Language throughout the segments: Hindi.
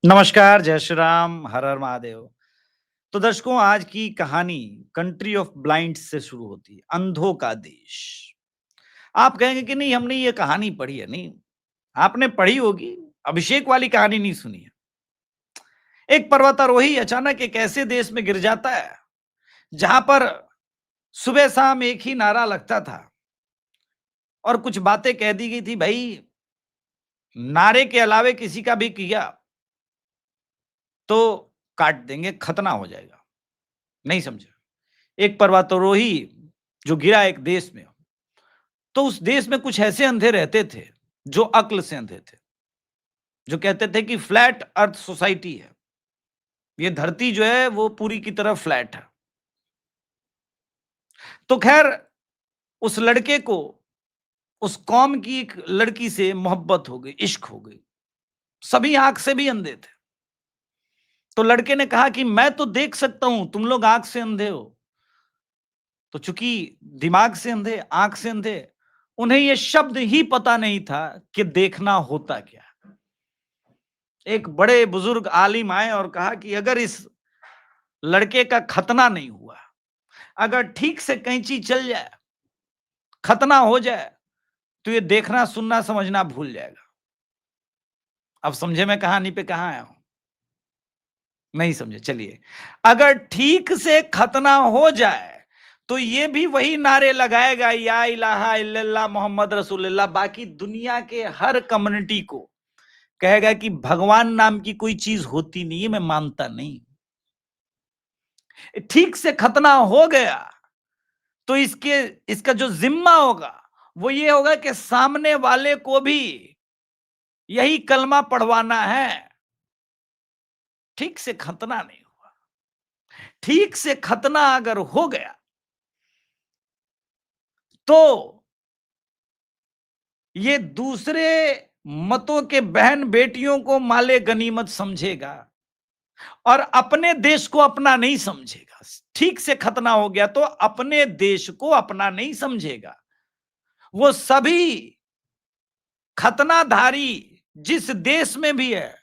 नमस्कार, जय श्री राम, हर हर महादेव। तो दर्शकों, आज की कहानी कंट्री ऑफ ब्लाइंड्स से शुरू होती है, अंधों का देश। आप कहेंगे कि नहीं, हमने ये कहानी पढ़ी है। नहीं, आपने पढ़ी होगी, अभिषेक वाली कहानी नहीं सुनी है। एक पर्वतारोही अचानक एक ऐसे देश में गिर जाता है, जहां पर सुबह-शाम एक ही नारा लगता था और कुछ बातें कह दी गई थी, भई नारे के अलावे किसी का भी किया, तो काट देंगे, खतना हो जाएगा। नहीं समझे? एक पर्वतारोही जो गिरा एक देश में, तो उस देश में कुछ ऐसे अंधे रहते थे जो अक्ल से अंधे थे, जो कहते थे कि फ्लैट अर्थ सोसाइटी है, ये धरती जो है वो पूरी की तरह फ्लैट है। तो खैर, उस लड़के को उस कौम की एक लड़की से मोहब्बत हो गई, इश्क हो गई। सभी आंख से भी अंधे थे। तो लड़के ने कहा कि मैं तो देख सकता हूं, तुम लोग आंख से अंधे हो। तो चूंकि दिमाग से अंधे, आंख से अंधे, उन्हें यह शब्द ही पता नहीं था कि देखना होता क्या। एक बड़े बुजुर्ग आलिम आए और कहा कि अगर इस लड़के का खतना नहीं हुआ, अगर ठीक से कैंची चल जाए, खतना हो जाए, तो ये देखना, सुनना, समझना भूल जाएगा। अब समझे मैं कहानी पे कहां आया हूं? नहीं समझे? चलिए, अगर ठीक से खतना हो जाए, तो ये भी वही नारे लगाएगा, या इलाहा इल्लल्लाह मोहम्मद रसूलुल्लाह। बाकी दुनिया के हर कम्युनिटी को कहेगा कि भगवान नाम की कोई चीज होती नहीं है, मैं मानता नहीं। ठीक से खतना हो गया, तो इसका जो जिम्मा होगा, वो ये होगा कि सामने वाले को भी यही कलमा पढ़वाना है। ठीक से खतना नहीं हुआ। ठीक से खतना अगर हो गया, तो ये दूसरे मतों के बहन बेटियों को माले गनीमत समझेगा और अपने देश को अपना नहीं समझेगा। ठीक से खतना हो गया तो अपने देश को अपना नहीं समझेगा। वो सभी खतनाधारी जिस देश में भी है,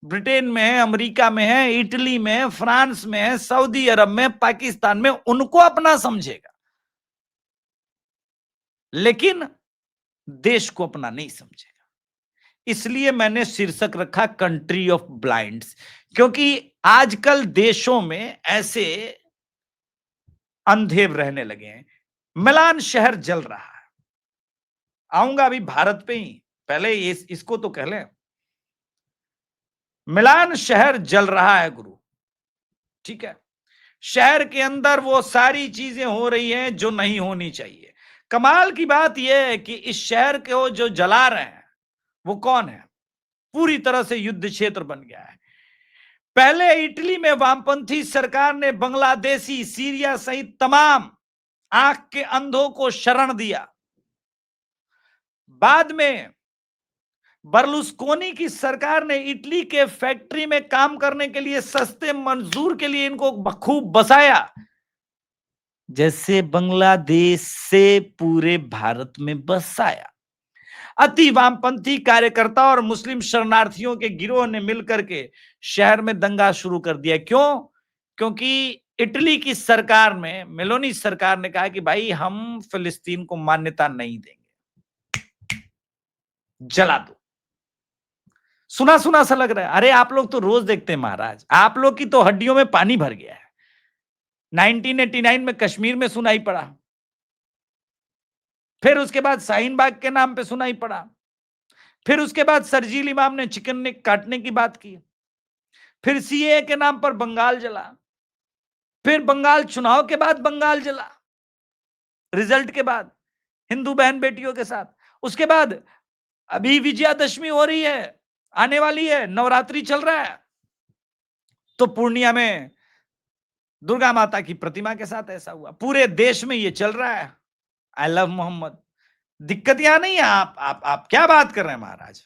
ब्रिटेन में है, अमेरिका में है, इटली में है, फ्रांस में है, सऊदी अरब में, पाकिस्तान में, उनको अपना समझेगा, लेकिन देश को अपना नहीं समझेगा। इसलिए मैंने शीर्षक रखा कंट्री ऑफ ब्लाइंड्स, क्योंकि आजकल देशों में ऐसे अंधे रहने लगे हैं। मिलान शहर जल रहा है। आऊंगा अभी भारत पे ही, पहले इसको तो कह लें। मिलान शहर जल रहा है गुरु, ठीक है। शहर के अंदर वो सारी चीजें हो रही हैं जो नहीं होनी चाहिए। कमाल की बात यह है कि इस शहर को जो जला रहे हैं, वो कौन है? पूरी तरह से युद्ध क्षेत्र बन गया है। पहले इटली में वामपंथी सरकार ने बांग्लादेशी, सीरिया सहित तमाम आंख के अंधों को शरण दिया। बाद में बर्लुस्कोनी की सरकार ने इटली के फैक्ट्री में काम करने के लिए सस्ते मजदूर के लिए इनको खूब बसाया, जैसे बांग्लादेश से पूरे भारत में बसाया। अति वामपंथी कार्यकर्ता और मुस्लिम शरणार्थियों के गिरोह ने मिलकर के शहर में दंगा शुरू कर दिया। क्यों? क्योंकि इटली की सरकार में, मेलोनी सरकार ने कहा कि भाई हम फिलिस्तीन को मान्यता नहीं देंगे, जला दो। सुना सुना सा लग रहा है। अरे आप लोग तो रोज देखते हैं महाराज, आप लोग की तो हड्डियों में पानी भर गया है। 1989 में कश्मीर में सुनाई पड़ा, फिर उसके बाद शाहीन बाग के नाम पे सुनाई पड़ा, फिर उसके बाद सरजील इमाम ने चिकन ने काटने की बात की, फिर सीए के नाम पर बंगाल जला, फिर बंगाल चुनाव के बाद बंगाल जला, रिजल्ट के बाद हिंदू बहन बेटियों के साथ। उसके बाद अभी विजयादशमी हो रही है, आने वाली है, नवरात्रि चल रहा है, तो पूर्णिया में दुर्गा माता की प्रतिमा के साथ ऐसा हुआ। पूरे देश में ये चल रहा है, आई लव मोहम्मद। दिक्कत यहां नहीं है। आप क्या बात कर रहे हैं महाराज?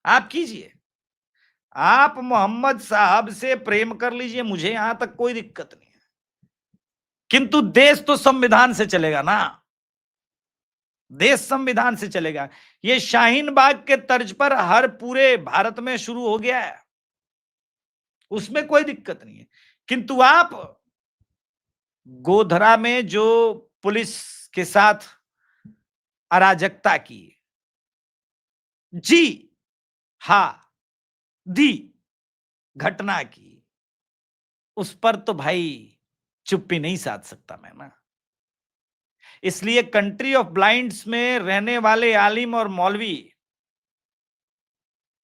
आप कीजिए, आप मोहम्मद साहब से प्रेम कर लीजिए, मुझे यहां तक कोई दिक्कत नहीं है, किंतु देश तो संविधान से चलेगा ना। देश संविधान से चलेगा। ये शाहीन बाग के तर्ज पर हर पूरे भारत में शुरू हो गया है, उसमें कोई दिक्कत नहीं है। किंतु आप गोधरा में जो पुलिस के साथ अराजकता की, जी हां, दी घटना की, उस पर तो भाई चुप्पी नहीं साध सकता मैं ना। इसलिए कंट्री ऑफ ब्लाइंड्स में रहने वाले आलिम और मौलवी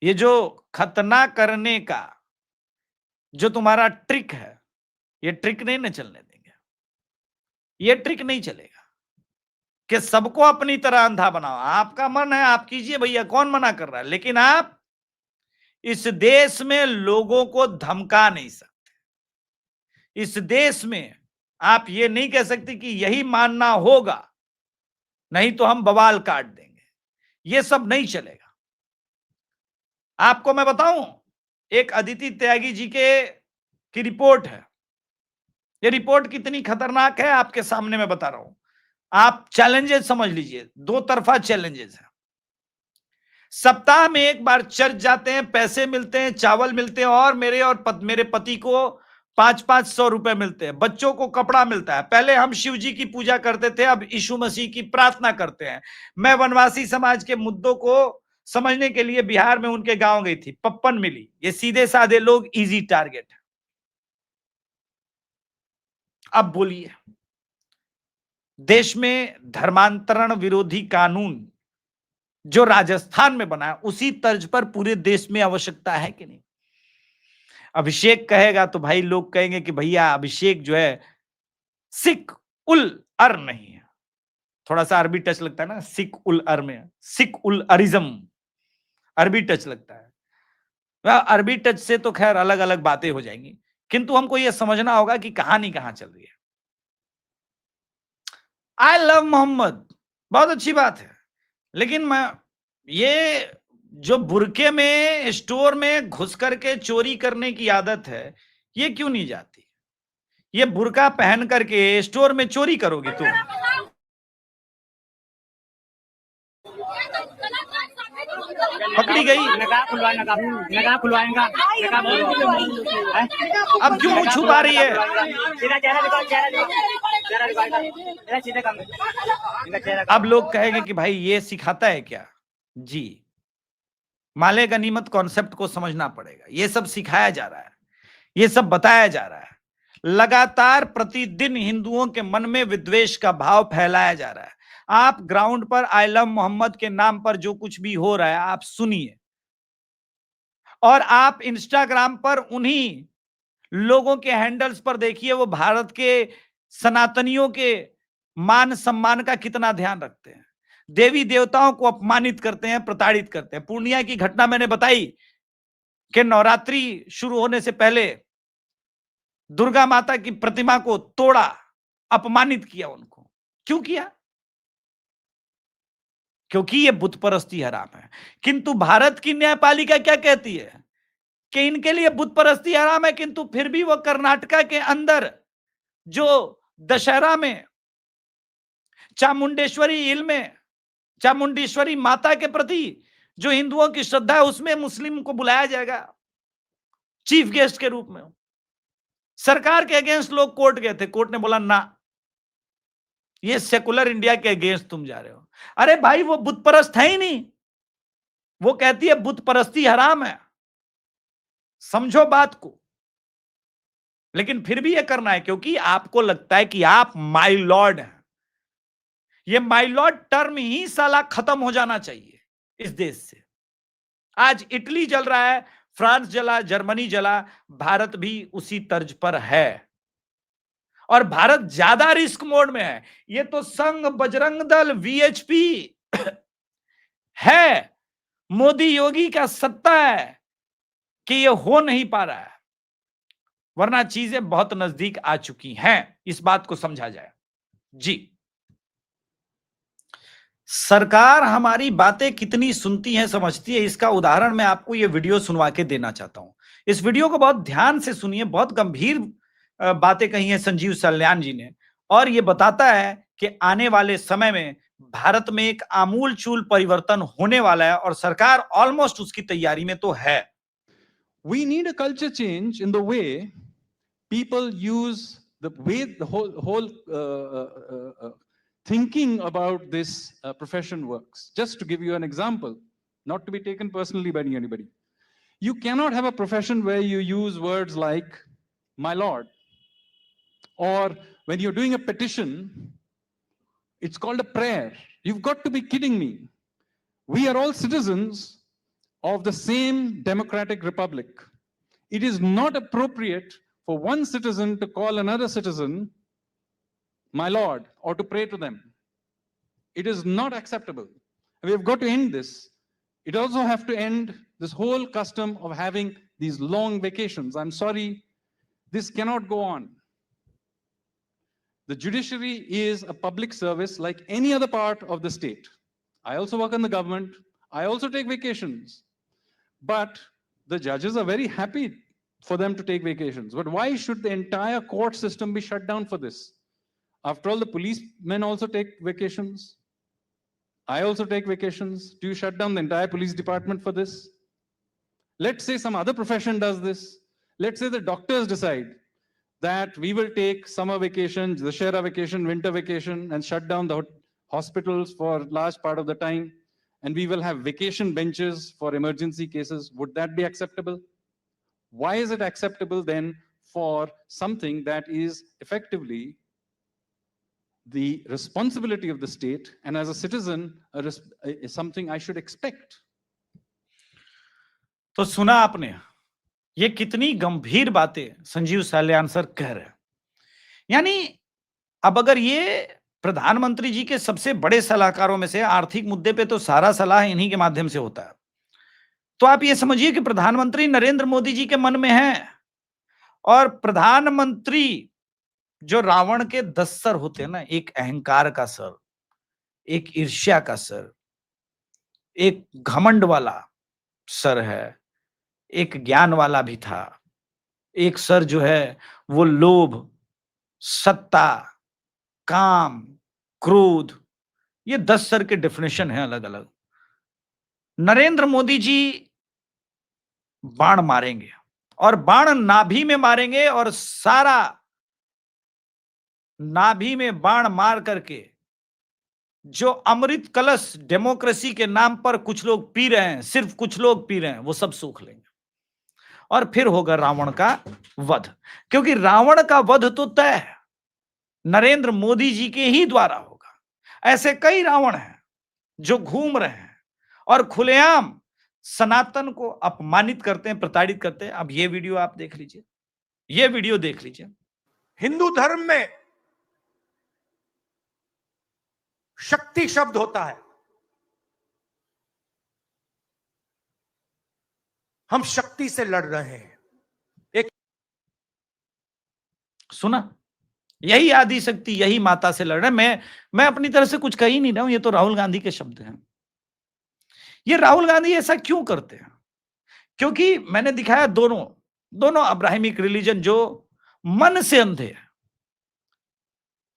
ये जो खतना करने का जो तुम्हारा ट्रिक है, ये ट्रिक नहीं ना चलने देंगे। ये ट्रिक नहीं चलेगा कि सबको अपनी तरह अंधा बनाओ। आपका मन है आप कीजिए भैया, कौन मना कर रहा है, लेकिन आप इस देश में लोगों को धमका नहीं सकते। इस देश में आप ये नहीं कह सकते कि यही मानना होगा, नहीं तो हम बवाल काट देंगे। ये सब नहीं चलेगा। आपको मैं बताऊं, एक अदिति त्यागी जी की रिपोर्ट है। ये रिपोर्ट कितनी खतरनाक है आपके सामने मैं बता रहा हूं। आप चैलेंजेस समझ लीजिए, दो तरफा चैलेंजेस है। सप्ताह में एक बार चर्च जाते हैं, पैसे मिलते हैं, चावल मिलते हैं, और मेरे पति को 500-500 रुपए मिलते हैं। बच्चों को कपड़ा मिलता है। पहले हम शिव जी की पूजा करते थे, अब यीशु मसीह की प्रार्थना करते हैं। मैं वनवासी समाज के मुद्दों को समझने के लिए बिहार में उनके गांव गई थी, पप्पन मिली। ये सीधे साधे लोग, इजी टारगेट है। अब बोलिए, देश में धर्मांतरण विरोधी कानून जो राजस्थान में बना है, उसी तर्ज पर पूरे देश में आवश्यकता है कि नहीं? अभिषेक कहेगा तो भाई लोग कहेंगे कि भैया अभिषेक जो है सिख उल अर नहीं है। थोड़ा सा अरबी टच लगता है ना, सिख उल अर में, सिख उल अरिज्म, अरबी टच लगता है। वह अरबी टच से तो खैर अलग अलग बातें हो जाएंगी, किंतु हमको यह समझना होगा कि कहानी कहां चल रही है। आई लव मोहम्मद, बहुत अच्छी बात है, लेकिन मैं ये जो बुरके में स्टोर में घुस करके चोरी करने की आदत है, ये क्यों नहीं जाती? ये बुरका पहन करके स्टोर में चोरी करोगी तुम? पकड़ी गई। नकाब खुलवाएगा। अब क्यों मुंह छुपा रही है? अब लोग कहेंगे कि भाई ये सिखाता है क्या? जी, माले गनीमत कॉन्सेप्ट को समझना पड़ेगा। ये सब सिखाया जा रहा है, ये सब बताया जा रहा है। लगातार प्रतिदिन हिंदुओं के मन में विद्वेष का भाव फैलाया जा रहा है। आप ग्राउंड पर आई लव मोहम्मद के नाम पर जो कुछ भी हो रहा है आप सुनिए, और आप इंस्टाग्राम पर उन्हीं लोगों के हैंडल्स पर देखिए, वो भारत के सनातनियों के मान सम्मान का कितना ध्यान रखते हैं। देवी देवताओं को अपमानित करते हैं, प्रताड़ित करते हैं। पूर्णिया की घटना मैंने बताई कि नवरात्रि शुरू होने से पहले दुर्गा माता की प्रतिमा को तोड़ा, अपमानित किया उनको। क्यों किया? क्योंकि ये बुत परस्ती हराम है। किंतु भारत की न्यायपालिका क्या कहती है कि इनके लिए बुत परस्ती हराम है, किंतु फिर भी वो कर्नाटका के अंदर जो दशहरा में चामुंडेश्वरी हिल में चामुंडेश्वरी माता के प्रति जो हिंदुओं की श्रद्धा है, उसमें मुस्लिम को बुलाया जाएगा चीफ गेस्ट के रूप में। सरकार के अगेंस्ट लोग कोर्ट गए थे, कोर्ट ने बोला ना, ये सेकुलर इंडिया के अगेंस्ट तुम जा रहे हो। अरे भाई वो बुत परस्त है ही नहीं, वो कहती है बुत परस्ती हराम है, समझो बात को। लेकिन फिर भी ये करना है क्योंकि आपको लगता है कि आप माय लॉर्ड हैं। ये माय लॉर्ड टर्म ही साला खत्म हो जाना चाहिए इस देश से। आज इटली जल रहा है, फ्रांस जला, जर्मनी जला, भारत भी उसी तर्ज पर है, और भारत ज्यादा रिस्क मोड में है। ये तो संघ बजरंग दल वीएचपी है, मोदी योगी का सत्ता है कि ये हो नहीं पा रहा है, वरना चीजें बहुत नजदीक आ चुकी हैं। इस बात को समझा जाए। जी, सरकार हमारी बातें कितनी सुनती है, समझती है, इसका उदाहरण मैं आपको ये वीडियो सुनवा के देना चाहता हूं। इस वीडियो को बहुत ध्यान से सुनिए, बहुत गंभीर बातें कही हैं संजीव सल्यान जी ने, और ये बताता है कि आने वाले समय में भारत में एक आमूलचूल परिवर्तन होने वाला है और सरकार ऑलमोस्ट उसकी तैयारी में तो है। We need a culture change in the way people use the whole thinking about this profession works. Just to give you an example, not to be taken personally by anybody. You cannot have a profession where you use words like "my lord," or when you're doing a petition, it's called a prayer. You've got to be kidding me. We are all citizens of the same democratic republic. It is not appropriate for one citizen to call another citizen "my lord" or to pray to them. It is not acceptable. We have got to end this. It also have to end this whole custom of having these long vacations. I'm sorry, this cannot go on. The judiciary is a public service like any other part of the state. I also work in the government. I also take vacations. But the judges are very happy for them to take vacations. But why should the entire court system be shut down for this? After all, the policemen also take vacations. I also take vacations. Do you shut down the entire police department for this? Let's say some other profession does this. Let's say the doctors decide that we will take summer vacation, Dussehra vacation, winter vacation, and shut down the hospitals for a large part of the time, and we will have vacation benches for emergency cases. Would that be acceptable? Why is it acceptable then for something that is effectively the responsibility of the state, and as a citizen, is something I should expect? तो सुना आपने, ये कितनी गंभीर बातें संजीव साल्यान सर कह रहे हैं। यानी अब अगर ये प्रधानमंत्री जी के सबसे बड़े सलाहकारों में से, आर्थिक मुद्दे पे तो सारा सलाह इन्हीं के माध्यम से होता है, तो आप ये समझिए कि प्रधानमंत्री नरेंद्र मोदी जी के मन में है। और प्रधानमंत्री जो रावण के 10 सर होते हैं ना, एक अहंकार का सर, एक ईर्ष्या का सर, एक घमंड वाला सर है, एक ज्ञान वाला भी था, एक सर जो है वो लोभ, सत्ता, काम, क्रोध, ये 10 सर के डेफिनेशन है अलग अलग। नरेंद्र मोदी जी बाण मारेंगे और बाण नाभि में मारेंगे, और सारा नाभि में बाण मार करके जो अमृत कलश डेमोक्रेसी के नाम पर कुछ लोग पी रहे हैं, सिर्फ कुछ लोग पी रहे हैं, वो सब सूख लेंगे और फिर होगा रावण का वध। क्योंकि रावण का वध तो तय है, नरेंद्र मोदी जी के ही द्वारा होगा। ऐसे कई रावण हैं जो घूम रहे हैं और खुलेआम सनातन को अपमानित करते हैं, प्रताड़ित करते हैं। अब ये वीडियो आप देख लीजिए, ये वीडियो देख लीजिए। हिंदू धर्म में शक्ति शब्द होता है। हम शक्ति से लड़ रहे हैं। एक सुना, यही आदि शक्ति, यही माता से लड़ रहे हैं। मैं अपनी तरफ से कुछ कह ही नहीं रहा हूं, ये तो राहुल गांधी के शब्द हैं। ये राहुल गांधी ऐसा क्यों करते हैं? क्योंकि मैंने दिखाया दोनों अब्राहमिक रिलीजन जो मन से अंधे हैं,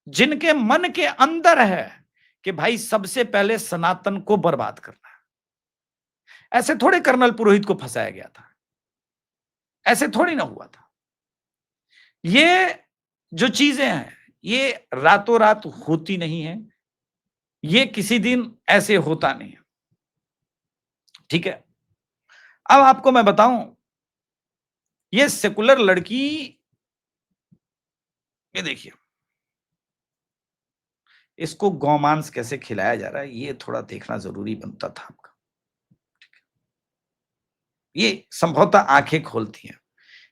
जिनके मन के अंदर है कि भाई सबसे पहले सनातन को बर्बाद करना है। ऐसे थोड़े कर्नल पुरोहित को फंसाया गया था, ऐसे थोड़ी ना हुआ था। ये जो चीजें हैं ये रातों रात होती नहीं है, ये किसी दिन ऐसे होता नहीं है, ठीक है। अब आपको मैं बताऊं, ये सेकुलर लड़की, ये देखिए, इसको गौमांस कैसे खिलाया जा रहा है, ये थोड़ा देखना जरूरी बनता था आपका। ये संभवतः आंखें खोलती हैं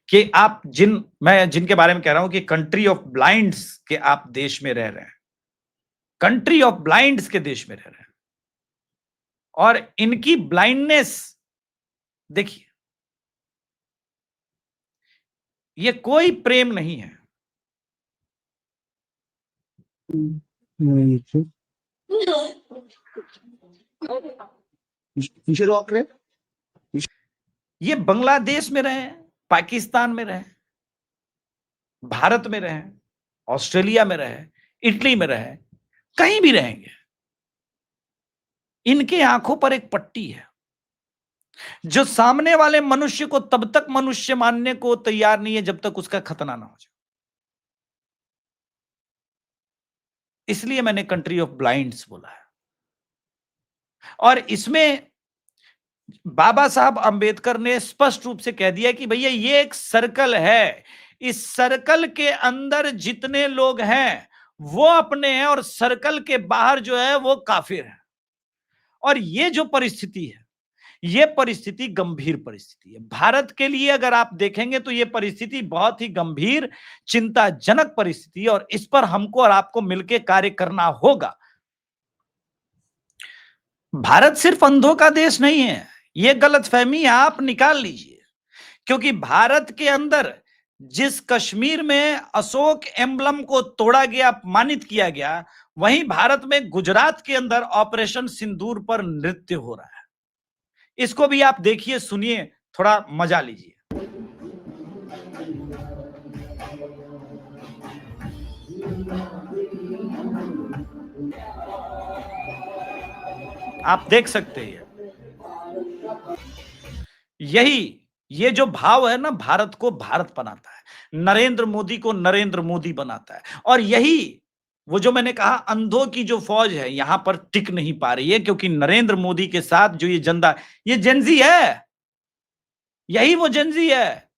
कि आप मैं जिनके बारे में कह रहा हूं कि कंट्री ऑफ ब्लाइंड्स के आप देश में रह रहे हैं, कंट्री ऑफ ब्लाइंड्स के देश में रह रहे हैं, और इनकी ब्लाइंडनेस देखिए। ये कोई प्रेम नहीं है। ये बांग्लादेश में रहे, पाकिस्तान में रहे, भारत में रहे, ऑस्ट्रेलिया में रहे, इटली में रहे, कहीं भी रहेंगे, इनके आंखों पर एक पट्टी है जो सामने वाले मनुष्य को तब तक मनुष्य मानने को तैयार नहीं है जब तक उसका खतना ना हो जाए। इसलिए मैंने कंट्री ऑफ ब्लाइंड्स बोला है। और इसमें बाबा साहब अंबेडकर ने स्पष्ट रूप से कह दिया कि भैया ये एक सर्कल है, इस सर्कल के अंदर जितने लोग हैं वो अपने हैं और सर्कल के बाहर जो है वो काफिर है। और ये जो परिस्थिति है, ये परिस्थिति गंभीर परिस्थिति है भारत के लिए। अगर आप देखेंगे तो ये परिस्थिति बहुत ही गंभीर, चिंताजनक परिस्थिति है और इस पर हमको और आपको मिलकर कार्य करना होगा। भारत सिर्फ अंधों का देश नहीं है, ये गलतफहमी आप निकाल लीजिए। क्योंकि भारत के अंदर जिस कश्मीर में अशोक एम्बलम को तोड़ा गया, अपमानित किया गया, वहीं भारत में गुजरात के अंदर ऑपरेशन सिंदूर पर नृत्य हो रहा है। इसको भी आप देखिए, सुनिए, थोड़ा मजा लीजिए। आप देख सकते हैं ये जो भाव है ना, भारत को भारत बनाता है, नरेंद्र मोदी को नरेंद्र मोदी बनाता है। और यही वो जो मैंने कहा, अंधों की जो फौज है यहां पर टिक नहीं पा रही है, क्योंकि नरेंद्र मोदी के साथ जो ये जनता, ये जेनजी है, यही वो जेनजी है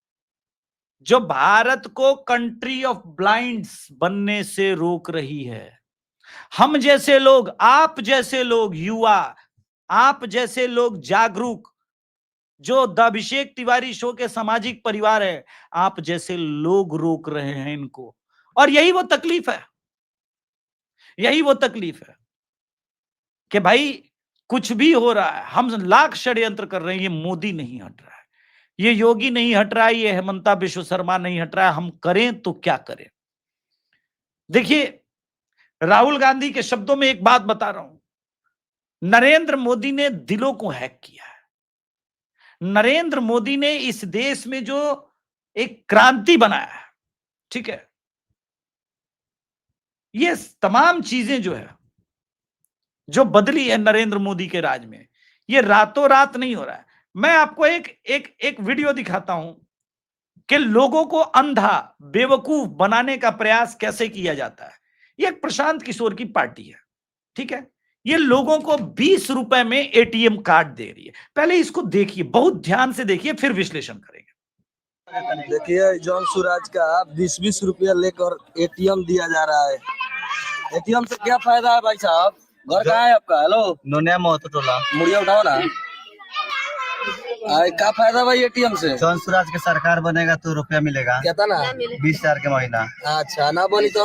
जो भारत को कंट्री ऑफ ब्लाइंड्स बनने से रोक रही है। हम जैसे लोग, आप जैसे लोग, युवा, आप जैसे लोग जागरूक, जो द अभिषेक तिवारी शो के सामाजिक परिवार है, आप जैसे लोग रोक रहे हैं इनको। और यही वो तकलीफ है, यही वो तकलीफ है कि भाई कुछ भी हो रहा है, हम लाख षड्यंत्र कर रहे हैं, ये मोदी नहीं हट रहा है, ये योगी नहीं हट रहा है, ये हेमंता बिश्व शर्मा नहीं हट रहा है। हम करें तो क्या करें? देखिए, राहुल गांधी के शब्दों में एक बात बता रहा हूं, नरेंद्र मोदी ने दिलों को हैक किया है। नरेंद्र मोदी ने इस देश में जो एक क्रांति बनाया है, ठीक है, ये तमाम चीजें जो है, जो बदली है नरेंद्र मोदी के राज में, ये रातों रात नहीं हो रहा है। मैं आपको एक वीडियो दिखाता हूं कि लोगों को अंधा, बेवकूफ बनाने का प्रयास कैसे किया जाता है। ये एक प्रशांत किशोर की पार्टी है, ठीक है, ये लोगों को 20 रुपए में एटीएम कार्ड दे रही है। पहले इसको देखिए, बहुत ध्यान से देखिए, फिर विश्लेषण करेंगे। देखिए, जॉन सूरज का 20-20 रुपया लेकर एटीएम दिया जा रहा है। एटीएम से क्या फायदा है भाई साहब? घर कहाँ है आपका? हेलो, नोनिया मोहतो टोला मुड़िया उठाओ ना। क्या फायदा भाई एटीएम से? जॉन सूरज के सरकार बनेगा तो रुपया मिलेगा। क्या था ना? 20,000 के महीना। अच्छा, ना बनी तो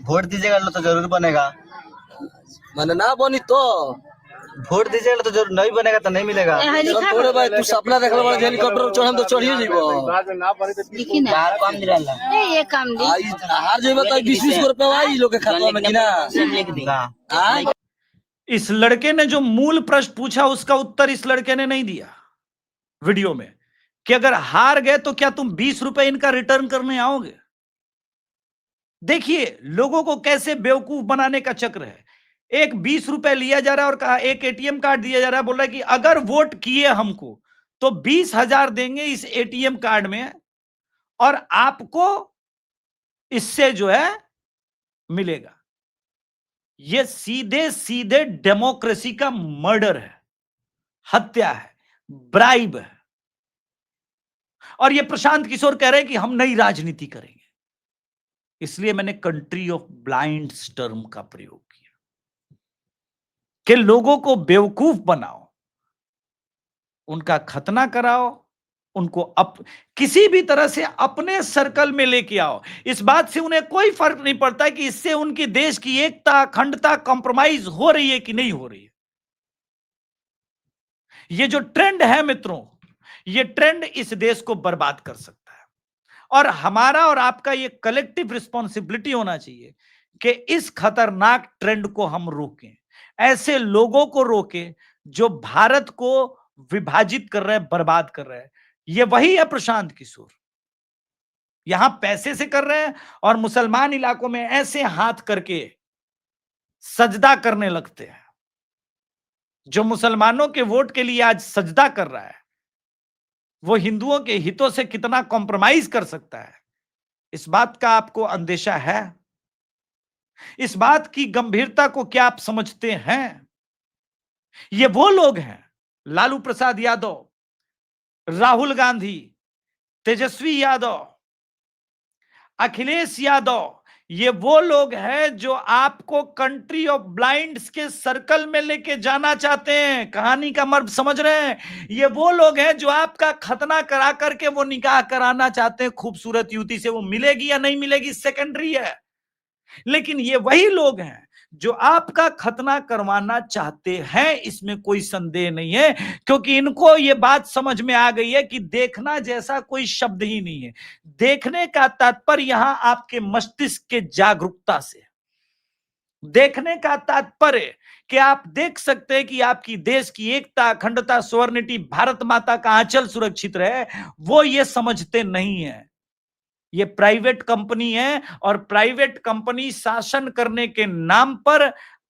वोट दीजिएगा तो जरूर बनेगा। मैंने ना बनी तो वोट दीजिएगा तो जरूर, नहीं बनेगा तो नहीं मिलेगा। थोड़े भाई तू सपना देखले वाला हेलीकॉप्टर चढ़म तो चढ़िए जीबो। ये काम दी हार जेबो तो 20-20 रुपया आई लोग के खाता में कि ना? इस लड़के ने जो मूल प्रश्न पूछा उसका उत्तर इस लड़के ने नहीं दिया वीडियो में, कि अगर हार गए तो क्या तुम 20 रुपए इनका रिटर्न करने आओगे? देखिए लोगों को कैसे बेवकूफ बनाने का चक्र है। एक 20 रुपए लिया जा रहा है और कहा, एक एटीएम कार्ड दिया जा रहा है, बोल रहा है कि अगर वोट किए हमको तो 20,000 देंगे इस एटीएम कार्ड में और आपको इससे जो है मिलेगा। ये सीधे सीधे डेमोक्रेसी का मर्डर है, हत्या है, ब्राइब है। और ये प्रशांत किशोर कह रहे हैं कि हम नई राजनीति करेंगे। इसलिए मैंने कंट्री ऑफ ब्लाइंड्स टर्म का प्रयोग किया कि लोगों को बेवकूफ बनाओ, उनका खतना कराओ, उनको किसी भी तरह से अपने सर्कल में लेके आओ। इस बात से उन्हें कोई फर्क नहीं पड़ता कि इससे उनकी देश की एकता, अखंडता कॉम्प्रोमाइज हो रही है कि नहीं हो रही है। ये जो ट्रेंड है मित्रों, ये ट्रेंड इस देश को बर्बाद कर सकता है। और हमारा और आपका ये कलेक्टिव रिस्पॉन्सिबिलिटी होना चाहिए कि इस खतरनाक ट्रेंड को हम रोकें, ऐसे लोगों को रोकें जो भारत को विभाजित कर रहे हैं, बर्बाद कर रहे हैं। ये वही है प्रशांत किशोर, यहां पैसे से कर रहे हैं और मुसलमान इलाकों में ऐसे हाथ करके सजदा करने लगते हैं। जो मुसलमानों के वोट के लिए आज सजदा कर रहा है, वो हिंदुओं के हितों से कितना कॉम्प्रोमाइज कर सकता है, इस बात का आपको अंदेशा है? इस बात की गंभीरता को क्या आप समझते हैं? ये वो लोग हैं, लालू प्रसाद यादव, राहुल गांधी, तेजस्वी यादव, अखिलेश यादव, ये वो लोग हैं जो आपको कंट्री ऑफ ब्लाइंड्स के सर्कल में लेके जाना चाहते हैं। कहानी का मर्म समझ रहे हैं? ये वो लोग हैं जो आपका खतना करा करके वो निकाह कराना चाहते हैं खूबसूरत युवती से। वो मिलेगी या नहीं मिलेगी सेकेंडरी है, लेकिन ये वही लोग हैं जो आपका खतना करवाना चाहते हैं, इसमें कोई संदेह नहीं है, क्योंकि इनको ये बात समझ में आ गई है कि देखना जैसा कोई शब्द ही नहीं है। देखने का तात्पर्य यहां आपके मस्तिष्क के जागरूकता से, देखने का तात्पर्य कि आप देख सकते हैं कि आपकी देश की एकता, अखंडता, सोवर्निटी, भारत माता का आंचल सुरक्षित रहे, वो ये समझते नहीं है। ये प्राइवेट कंपनी है और प्राइवेट कंपनी शासन करने के नाम पर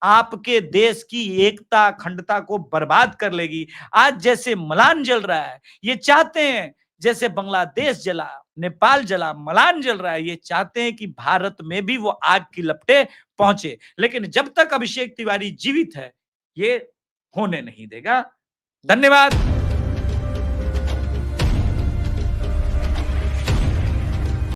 आपके देश की एकता, अखंडता को बर्बाद कर लेगी। आज जैसे मलान जल रहा है, ये चाहते हैं जैसे बांग्लादेश जला, नेपाल जला, मलान जल रहा है, ये चाहते हैं कि भारत में भी वो आग की लपटें पहुंचे। लेकिन जब तक अभिषेक तिवारी जीवित है, ये होने नहीं देगा। धन्यवाद।